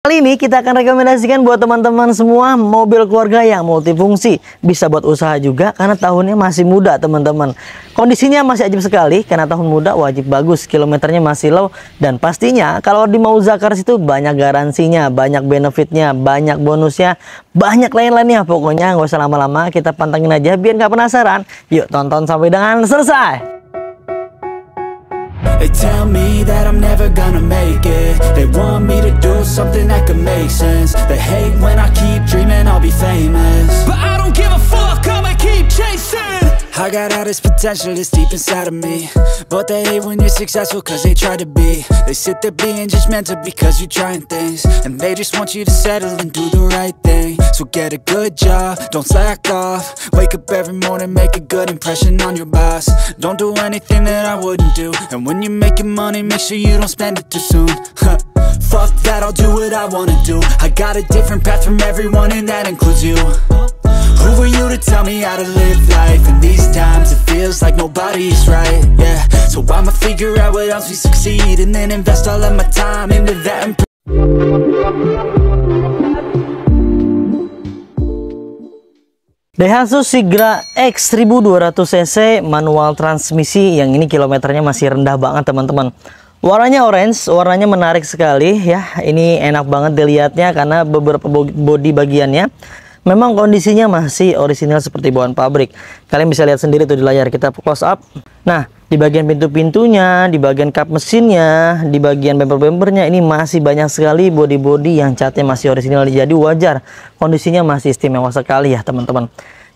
Kali ini kita akan rekomendasikan buat teman-teman semua mobil keluarga yang multifungsi. Bisa buat usaha juga karena tahunnya masih muda teman-teman. Kondisinya masih ajib sekali karena tahun muda wajib bagus, kilometernya masih low. Dan pastinya kalau di Mauza Cars itu banyak garansinya, banyak benefitnya, banyak bonusnya, banyak lain-lainnya. Pokoknya nggak usah lama-lama, kita pantengin aja biar nggak penasaran. Yuk tonton sampai dengan selesai. They tell me that I'm never gonna make it. They want me to do something that could make sense. They hate when I keep dreaming I'll be famous, but I don't give a fuck, I'ma keep chasing. I got all this potential that's deep inside of me, but they hate when you're successful cause they try to be. They sit there being judgmental because you're trying things, and they just want you to settle and do the right thing. So get a good job, don't slack off. Wake up every morning, make a good impression on your boss. Don't do anything that I wouldn't do, and when you're making money, make sure you don't spend it too soon. Fuck that, I'll do what I wanna do. I got a different path from everyone and that includes you. Who are you to tell me how to live life? In these times it feels like nobody's right, yeah. So I'ma figure out what else we succeed, and then invest all of my time into that. Daihatsu Sigra X 1200cc manual transmisi, yang ini kilometernya masih rendah banget teman-teman. Warnanya orange, warnanya menarik sekali ya. Ini enak banget dilihatnya karena beberapa bodi bagiannya memang kondisinya masih orisinal seperti bawaan pabrik. Kalian bisa lihat sendiri tuh di layar, kita close up. Nah, di bagian pintu-pintunya, di bagian kap mesinnya, di bagian bumper-bumpernya ini masih banyak sekali bodi-bodi yang catnya masih orisinal. Jadi wajar, kondisinya masih istimewa sekali ya teman-teman.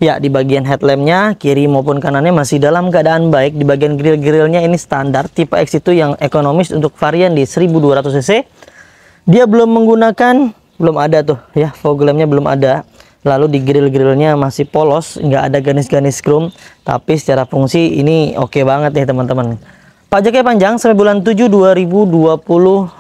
Ya, di bagian headlampnya kiri maupun kanannya masih dalam keadaan baik. Di bagian grill-grillnya ini standar tipe X itu yang ekonomis untuk varian di 1200cc. Dia belum menggunakan, belum ada tuh ya, fog lampnya belum ada. Lalu di grill-grillnya masih polos, nggak ada garis-garis chrome, tapi secara fungsi ini oke banget nih teman-teman. Pajaknya panjang sampai bulan 7 2024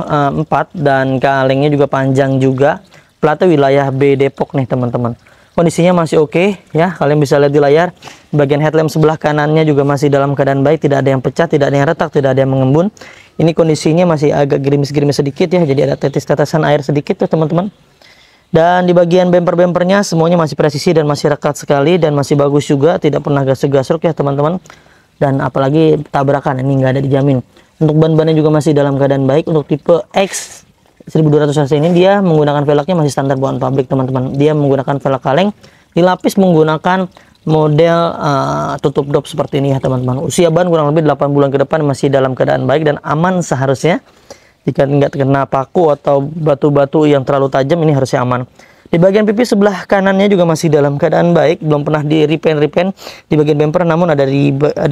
dan kalengnya juga panjang juga. Platnya wilayah B Depok nih teman-teman. Kondisinya masih oke ya, kalian bisa lihat di layar. Bagian headlamp sebelah kanannya juga masih dalam keadaan baik, tidak ada yang pecah, tidak ada yang retak, tidak ada yang mengembun. Ini kondisinya masih agak gerimis-gerimis sedikit ya, jadi ada tetes-tetesan air sedikit tuh teman-teman. Dan di bagian bumper-bumpernya semuanya masih presisi dan masih rekat sekali dan masih bagus juga, tidak pernah gasruk-gasruk ya teman-teman. Dan apalagi tabrakan ini nggak ada dijamin. Untuk ban-bannya juga masih dalam keadaan baik. Untuk tipe X 1200cc ini dia menggunakan velgnya masih standar bawaan pabrik teman-teman. Dia menggunakan velg kaleng, dilapis menggunakan model tutup dop seperti ini ya teman-teman. Usia ban kurang lebih 8 bulan ke depan masih dalam keadaan baik dan aman seharusnya. Jika nggak terkena paku atau batu-batu yang terlalu tajam, ini harusnya aman. Di bagian pipi sebelah kanannya juga masih dalam keadaan baik, belum pernah di repaint di bagian bumper, namun ada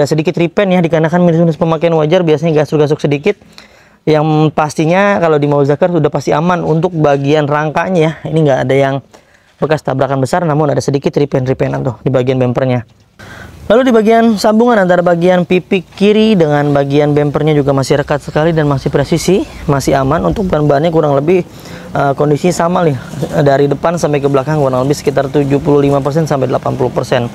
sedikit repaint ya, dikarenakan minus pemakaian wajar, biasanya gasuk-gasuk sedikit. Yang pastinya kalau di Mauza Cars sudah pasti aman. Untuk bagian rangkanya ini nggak ada yang bekas tabrakan besar, namun ada sedikit repaint-repainan tuh di bagian bumpernya. Lalu di bagian sambungan antara bagian pipi kiri dengan bagian bumpernya juga masih rekat sekali dan masih presisi, masih aman. Untuk ban-bannya kurang lebih kondisinya sama nih, dari depan sampai ke belakang kurang lebih sekitar 75% sampai 80%.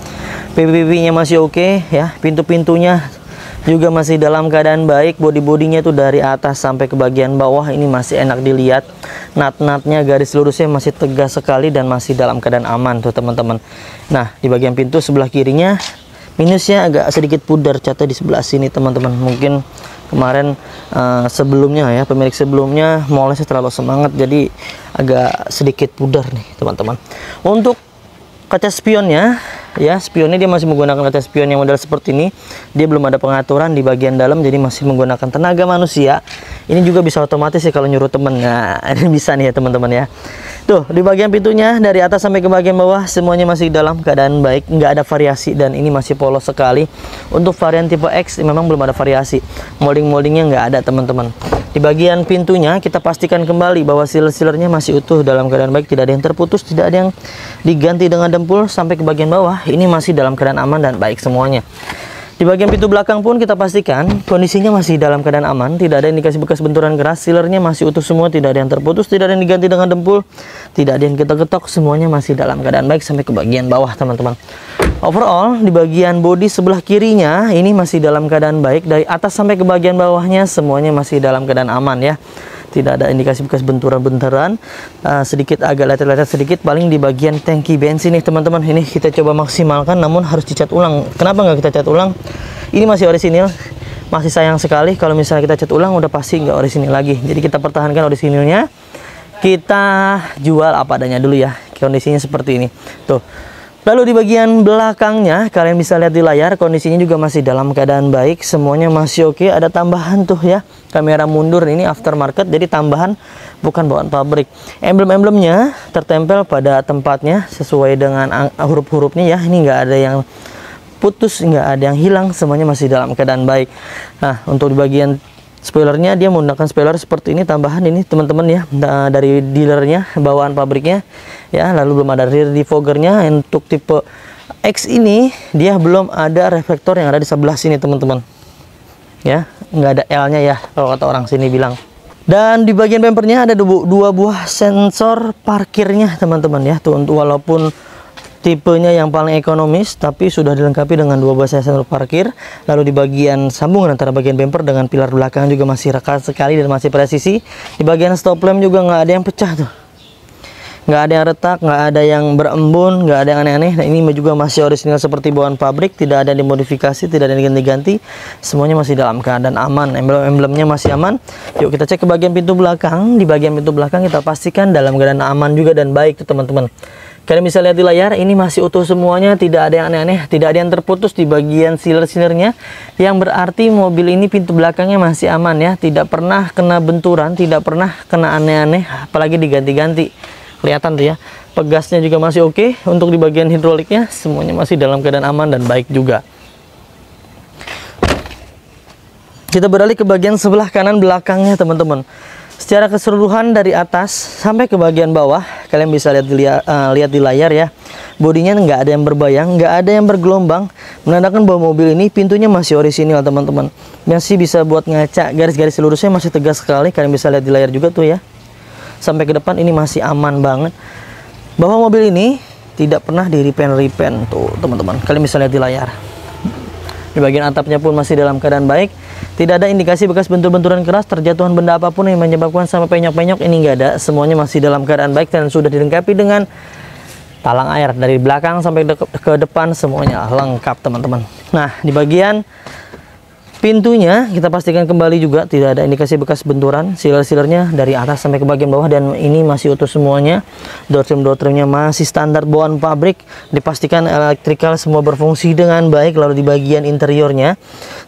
Pipi-pipinya masih oke ya, pintu-pintunya juga masih dalam keadaan baik. Bodi-bodinya tuh dari atas sampai ke bagian bawah ini masih enak dilihat. Nat-natnya, garis lurusnya masih tegas sekali dan masih dalam keadaan aman tuh teman-teman. Nah, di bagian pintu sebelah kirinya minusnya agak sedikit pudar catnya di sebelah sini teman-teman. Mungkin kemarin sebelumnya ya, pemilik sebelumnya molesnya terlalu semangat, jadi agak sedikit pudar nih teman-teman. Untuk kaca spionnya ya, spionnya dia masih menggunakan kaca spion yang model seperti ini. Dia belum ada pengaturan di bagian dalam, jadi masih menggunakan tenaga manusia. Ini juga bisa otomatis ya kalau nyuruh temen. Nah, ini bisa nih ya teman-teman ya. Tuh, di bagian pintunya dari atas sampai ke bagian bawah semuanya masih dalam keadaan baik, nggak ada variasi dan ini masih polos sekali. Untuk varian tipe X memang belum ada variasi, molding-moldingnya nggak ada teman-teman. Di bagian pintunya kita pastikan kembali bahwa seal-sealernya masih utuh dalam keadaan baik, tidak ada yang terputus, tidak ada yang diganti dengan dempul. Sampai ke bagian bawah ini masih dalam keadaan aman dan baik semuanya. Di bagian pintu belakang pun kita pastikan kondisinya masih dalam keadaan aman, tidak ada indikasi bekas benturan keras, sealernya masih utuh semua, tidak ada yang terputus, tidak ada yang diganti dengan dempul, tidak ada yang ketok-ketok, semuanya masih dalam keadaan baik sampai ke bagian bawah teman-teman. Overall di bagian bodi sebelah kirinya ini masih dalam keadaan baik, dari atas sampai ke bagian bawahnya semuanya masih dalam keadaan aman ya. tidak ada indikasi bekas benturan-benturan. Sedikit agak lecet-lecet sedikit, paling di bagian tangki bensin nih teman-teman. Ini kita coba maksimalkan, namun harus dicat ulang. Kenapa nggak kita cat ulang? Ini masih orisinil, masih sayang sekali kalau misalnya kita cat ulang udah pasti nggak orisinil lagi. Jadi kita pertahankan orisinilnya, kita jual apa adanya dulu ya. Kondisinya seperti ini tuh. Lalu di bagian belakangnya kalian bisa lihat di layar, kondisinya juga masih dalam keadaan baik, semuanya masih oke. Ada tambahan tuh ya, kamera mundur ini aftermarket, jadi tambahan bukan bawaan pabrik. Emblem-emblemnya tertempel pada tempatnya sesuai dengan huruf-hurufnya ya. Ini nggak ada yang putus, nggak ada yang hilang, semuanya masih dalam keadaan baik. Nah, untuk di bagian spoilernya dia menggunakan spoiler seperti ini, tambahan ini teman-teman ya, dari dealernya, bawaan pabriknya ya. Lalu belum ada rear defoggernya. Untuk tipe X ini dia belum ada reflektor yang ada di sebelah sini teman-teman ya, nggak ada L-nya ya kalau kata orang sini bilang. Dan di bagian bumpernya ada dua buah sensor parkirnya teman-teman ya tuh. Untuk walaupun tipenya yang paling ekonomis, tapi sudah dilengkapi dengan 12 sensor parkir. Lalu di bagian sambungan antara bagian bumper dengan pilar belakang juga masih rekat sekali dan masih presisi. Di bagian stop lamp juga nggak ada yang pecah tuh, nggak ada yang retak, nggak ada yang berembun, nggak ada yang aneh-aneh. Nah, ini juga masih orisinal seperti bawaan pabrik, tidak ada dimodifikasi, tidak ada diganti-ganti, semuanya masih dalam keadaan aman. Emblem-emblemnya masih aman. Yuk kita cek ke bagian pintu belakang. Di bagian pintu belakang kita pastikan dalam keadaan aman juga dan baik tuh teman-teman. Kalian bisa lihat di layar, ini masih utuh semuanya, tidak ada yang aneh-aneh, tidak ada yang terputus di bagian sealer-sealernya, yang berarti mobil ini pintu belakangnya masih aman ya, tidak pernah kena benturan, tidak pernah kena aneh-aneh, apalagi diganti-ganti. Kelihatan tuh ya, pegasnya juga masih oke. Untuk di bagian hidroliknya semuanya masih dalam keadaan aman dan baik juga. Kita beralih ke bagian sebelah kanan belakangnya teman-teman. Secara keseluruhan dari atas sampai ke bagian bawah, kalian bisa lihat di layar ya. Bodinya nggak ada yang berbayang, nggak ada yang bergelombang, menandakan bahwa mobil ini pintunya masih orisinil teman-teman. Masih bisa buat ngaca, garis-garis lurusnya masih tegas sekali. Kalian bisa lihat di layar juga tuh ya. Sampai ke depan ini masih aman banget. Bahwa mobil ini tidak pernah di repaint tuh teman-teman. Kalian bisa lihat di layar. Di bagian atapnya pun masih dalam keadaan baik. Tidak ada indikasi bekas bentur-benturan keras, terjatuhan benda apapun yang menyebabkan sampai penyok-penyok, ini nggak ada. Semuanya masih dalam keadaan baik dan sudah dilengkapi dengan talang air dari belakang sampai ke depan, semuanya lengkap teman-teman. Nah, di bagian pintunya kita pastikan kembali juga tidak ada indikasi bekas benturan. Sealer-sealernya dari atas sampai ke bagian bawah dan ini masih utuh semuanya. Door trim-nya masih standar bawaan pabrik. Dipastikan elektrikal semua berfungsi dengan baik. Lalu di bagian interiornya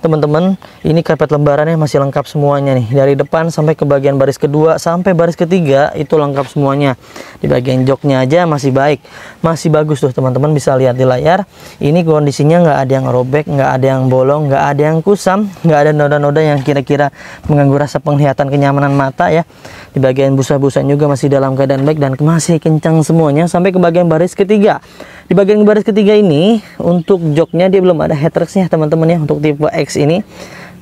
teman-teman, ini karpet lembarannya masih lengkap semuanya nih. Dari depan sampai ke bagian baris kedua sampai baris ketiga itu lengkap semuanya. Di bagian joknya aja masih baik, masih bagus tuh teman-teman, bisa lihat di layar. Ini kondisinya nggak ada yang robek, nggak ada yang bolong, nggak ada yang kusam, nggak ada noda-noda yang kira-kira mengganggu rasa penglihatan, kenyamanan mata ya. Di bagian busa-busa juga masih dalam keadaan baik dan masih kencang semuanya sampai ke bagian baris ketiga. Di bagian baris ketiga ini untuk joknya dia belum ada headrestnya teman-teman ya, untuk tipe X ini.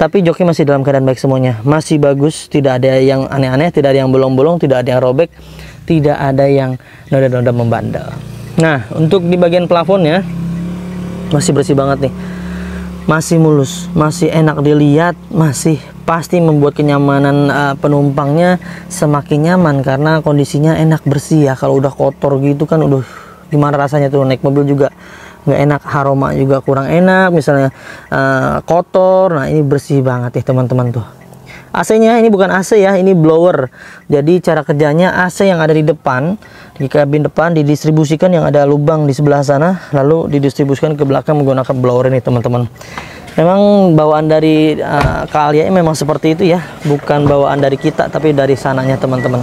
Tapi joknya masih dalam keadaan baik semuanya, masih bagus, tidak ada yang aneh-aneh, tidak ada yang bolong-bolong, tidak ada yang robek, tidak ada yang noda-noda membandel. Nah, untuk di bagian plafonnya masih bersih banget nih, masih mulus, masih enak dilihat, masih pasti membuat kenyamanan penumpangnya semakin nyaman karena kondisinya enak, bersih ya. Kalau udah kotor gitu kan udah gimana rasanya tuh naik mobil juga nggak enak, aroma juga kurang enak misalnya kotor. Nah, ini bersih banget ya teman-teman tuh. AC-nya ini bukan AC ya, ini blower. Jadi cara kerjanya AC yang ada di depan, di kabin depan didistribusikan yang ada lubang di sebelah sana, lalu didistribusikan ke belakang menggunakan blower ini teman-teman. Memang bawaan dari Kalia memang seperti itu ya, bukan bawaan dari kita tapi dari sananya teman-teman.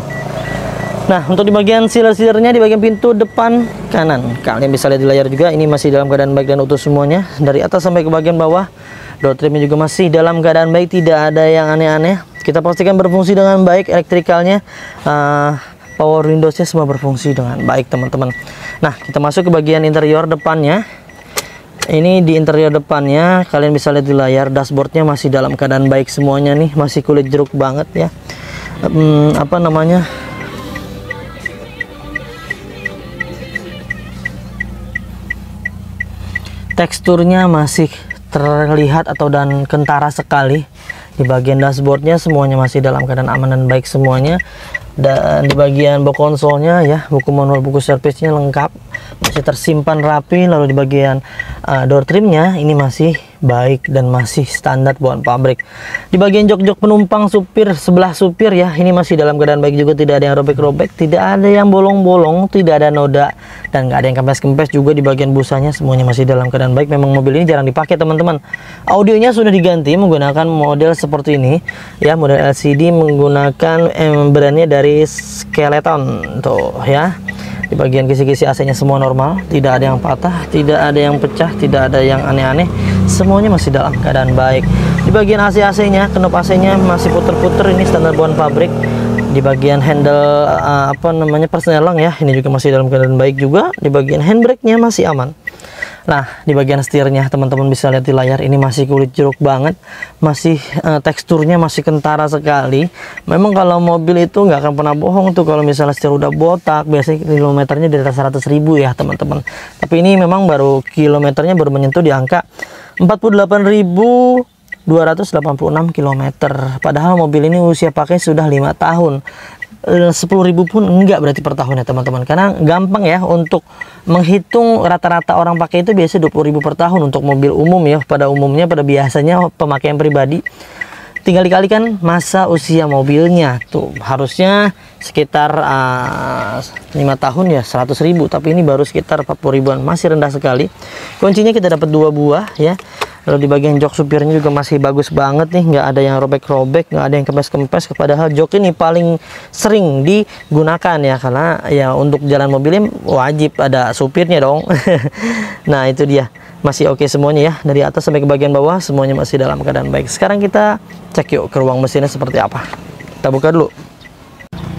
Nah, untuk di bagian sealer-sealernya di bagian pintu depan kanan, kalian bisa lihat di layar juga, ini masih dalam keadaan baik dan utuh semuanya. Dari atas sampai ke bagian bawah, door trimnya juga masih dalam keadaan baik, tidak ada yang aneh-aneh. Kita pastikan berfungsi dengan baik, elektrikalnya, power windowsnya semua berfungsi dengan baik teman-teman. Nah, kita masuk ke bagian interior depannya. Ini di interior depannya, kalian bisa lihat di layar, dashboardnya masih dalam keadaan baik semuanya nih, masih kulit jeruk banget ya. Apa namanya? Teksturnya masih terlihat atau dan kentara sekali. Di bagian dashboardnya semuanya masih dalam keadaan aman dan baik semuanya. Dan di bagian box konsolnya ya, buku manual, buku servisnya lengkap, masih tersimpan rapi. Lalu di bagian door trimnya ini masih baik dan masih standar bawaan pabrik. Di bagian jok-jok penumpang supir, sebelah supir ya, ini masih dalam keadaan baik juga, tidak ada yang robek-robek, tidak ada yang bolong-bolong, tidak ada noda, dan nggak ada yang kempes-kempes juga. Di bagian busanya semuanya masih dalam keadaan baik. Memang mobil ini jarang dipakai teman-teman. Audionya sudah diganti menggunakan model seperti ini ya, model LCD menggunakan brandnya dari Skeleton tuh ya. Di bagian kisi-kisi AC-nya semua normal, tidak ada yang patah, tidak ada yang pecah, tidak ada yang aneh-aneh, semuanya masih dalam keadaan baik. Di bagian AC-nya, knob AC-nya masih puter-puter, ini standar bawaan pabrik. Di bagian handle persneling ya, ini juga masih dalam keadaan baik juga. Di bagian handbrake-nya masih aman. Nah, di bagian setirnya teman-teman bisa lihat di layar, ini masih kulit jeruk banget, masih teksturnya masih kentara sekali. Memang kalau mobil itu nggak akan pernah bohong tuh kalau misalnya setir udah botak, biasanya kilometernya di atas 100.000 ya teman-teman. Tapi ini memang baru kilometernya baru menyentuh di angka 48.286 km. Padahal mobil ini usia pakai sudah 5 tahun. 10.000 pun enggak berarti per tahun ya teman-teman, karena gampang ya untuk menghitung. Rata-rata orang pakai itu biasa 20.000 per tahun untuk mobil umum ya, pada biasanya pemakaian pribadi. Tinggal dikalikan masa usia mobilnya tuh, harusnya sekitar 5 tahun ya 100.000, tapi ini baru sekitar 40 ribuan, masih rendah sekali. Kuncinya kita dapat 2 buah ya. Lalu di bagian jok supirnya juga masih bagus banget nih, nggak ada yang robek-robek, nggak ada yang kempes-kempes. Padahal jok ini paling sering digunakan ya, karena ya untuk jalan mobilnya wajib ada supirnya dong. Nah itu dia, masih oke semuanya ya, dari atas sampai ke bagian bawah semuanya masih dalam keadaan baik. Sekarang kita cek yuk ke ruang mesinnya seperti apa. Kita buka dulu.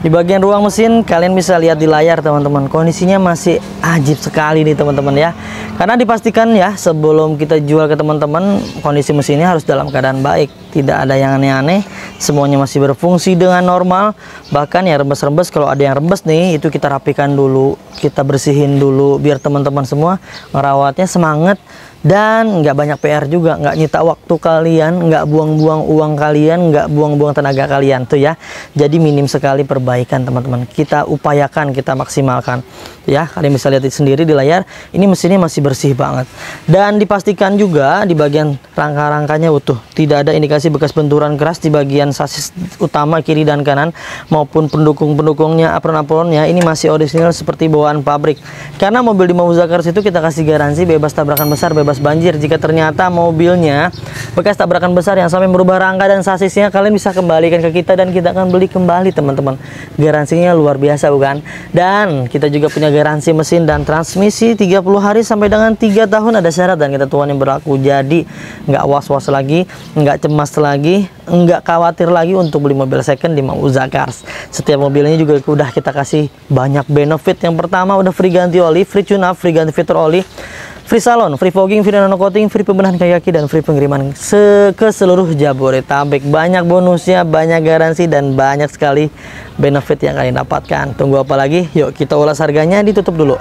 Di bagian ruang mesin kalian bisa lihat di layar teman-teman, kondisinya masih ajib sekali nih teman-teman ya. Karena dipastikan ya sebelum kita jual ke teman-teman, kondisi mesinnya harus dalam keadaan baik, tidak ada yang aneh-aneh, semuanya masih berfungsi dengan normal. Bahkan ya rembes-rembes, kalau ada yang rembes nih itu kita rapikan dulu, kita bersihin dulu biar teman-teman semua ngerawatnya semangat. Dan nggak banyak PR juga, nggak nyita waktu kalian, nggak buang-buang uang kalian, nggak buang-buang tenaga kalian tuh ya. Jadi minim sekali perbaikan teman-teman, kita upayakan, kita maksimalkan ya. Kalian bisa lihat sendiri di layar, ini mesinnya masih bersih banget. Dan dipastikan juga di bagian rangka-rangkanya utuh, tidak ada indikasi bekas benturan keras di bagian sasis utama kiri dan kanan, maupun pendukung-pendukungnya, apron-apronnya ini masih orisinal seperti bawaan pabrik. Karena mobil di Mauza Cars itu kita kasih garansi bebas tabrakan besar, bebas banjir. Jika ternyata mobilnya bekas tabrakan besar yang sampai merubah rangka dan sasisnya, kalian bisa kembalikan ke kita dan kita akan beli kembali teman-teman. Garansinya luar biasa bukan? Dan kita juga punya garansi mesin dan transmisi 30 hari sampai dengan 3 tahun, ada syarat dan ketentuan yang berlaku. Jadi nggak was-was lagi, nggak cemas lagi, nggak khawatir lagi untuk beli mobil second di Mauza Cars. Setiap mobil ini juga udah kita kasih banyak benefit. Yang pertama udah free ganti oli, free tune up, free ganti fitur oli, free salon, free fogging, free nano coating, free pembenahan kaki dan free pengiriman ke seluruh Jabodetabek. Banyak bonusnya, banyak garansi, dan banyak sekali benefit yang kalian dapatkan. Tunggu apa lagi? Yuk kita ulas harganya, ditutup dulu.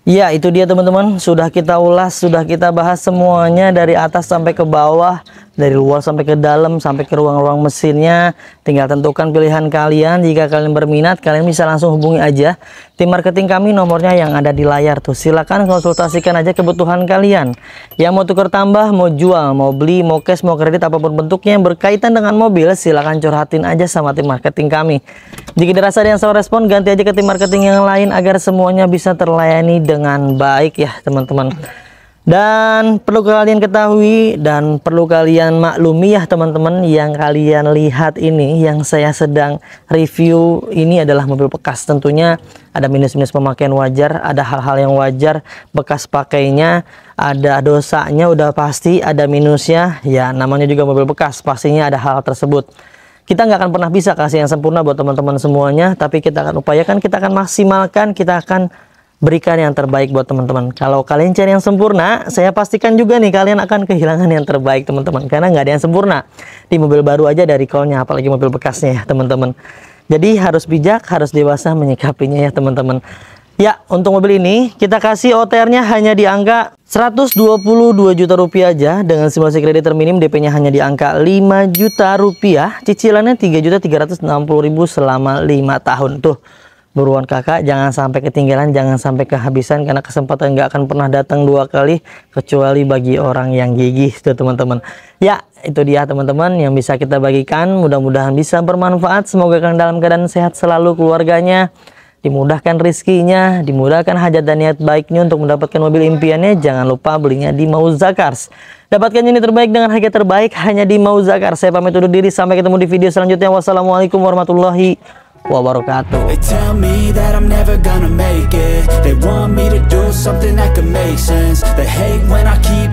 Ya itu dia teman-teman, sudah kita ulas, sudah kita bahas semuanya dari atas sampai ke bawah, dari luar sampai ke dalam, sampai ke ruang-ruang mesinnya. Tinggal tentukan pilihan kalian. Jika kalian berminat, kalian bisa langsung hubungi aja tim marketing kami, nomornya yang ada di layar tuh. Silahkan konsultasikan aja kebutuhan kalian. Yang mau tukar tambah, mau jual, mau beli, mau cash, mau kredit, apapun bentuknya yang berkaitan dengan mobil, silahkan curhatin aja sama tim marketing kami. Jika dirasa ada yang salah respon, ganti aja ke tim marketing yang lain agar semuanya bisa terlayani dengan baik ya teman-teman. Dan perlu kalian ketahui dan perlu kalian maklumi ya teman-teman, yang kalian lihat ini, yang saya sedang review ini adalah mobil bekas. Tentunya ada minus-minus pemakaian wajar, ada hal-hal yang wajar, bekas pakainya, ada dosanya udah pasti, ada minusnya. Ya namanya juga mobil bekas, pastinya ada hal tersebut. Kita nggak akan pernah bisa kasih yang sempurna buat teman-teman semuanya, tapi kita akan upayakan, kita akan maksimalkan, kita akan berikan yang terbaik buat teman-teman. Kalau kalian cari yang sempurna, saya pastikan juga nih kalian akan kehilangan yang terbaik teman-teman, karena nggak ada yang sempurna di mobil baru aja dari call-nya, apalagi mobil bekasnya ya teman-teman. Jadi harus bijak, harus dewasa menyikapinya ya teman-teman. Ya, untuk mobil ini kita kasih OTR-nya hanya di angka 122 juta rupiah aja dengan simulasi kredit terminim, DP-nya hanya di angka 5 juta rupiah, cicilannya 3.360.000 selama 5 tahun. Tuh, buruan kakak, jangan sampai ketinggalan, jangan sampai kehabisan karena kesempatan nggak akan pernah datang 2 kali kecuali bagi orang yang gigih tuh teman-teman. Ya, itu dia teman-teman yang bisa kita bagikan, mudah-mudahan bisa bermanfaat. Semoga kalian dalam keadaan sehat selalu, keluarganya dimudahkan rizkinya, dimudahkan hajat dan niat baiknya untuk mendapatkan mobil impiannya. Jangan lupa belinya di Mauza Cars. Dapatkan unit terbaik dengan harga terbaik hanya di Mauza Cars. Saya pamit undur diri, sampai ketemu di video selanjutnya. Wassalamualaikum warahmatullahi wabarakatuh. They tell me that I'm never gonna make it. They want me to do something that could make sense. They hate when I keep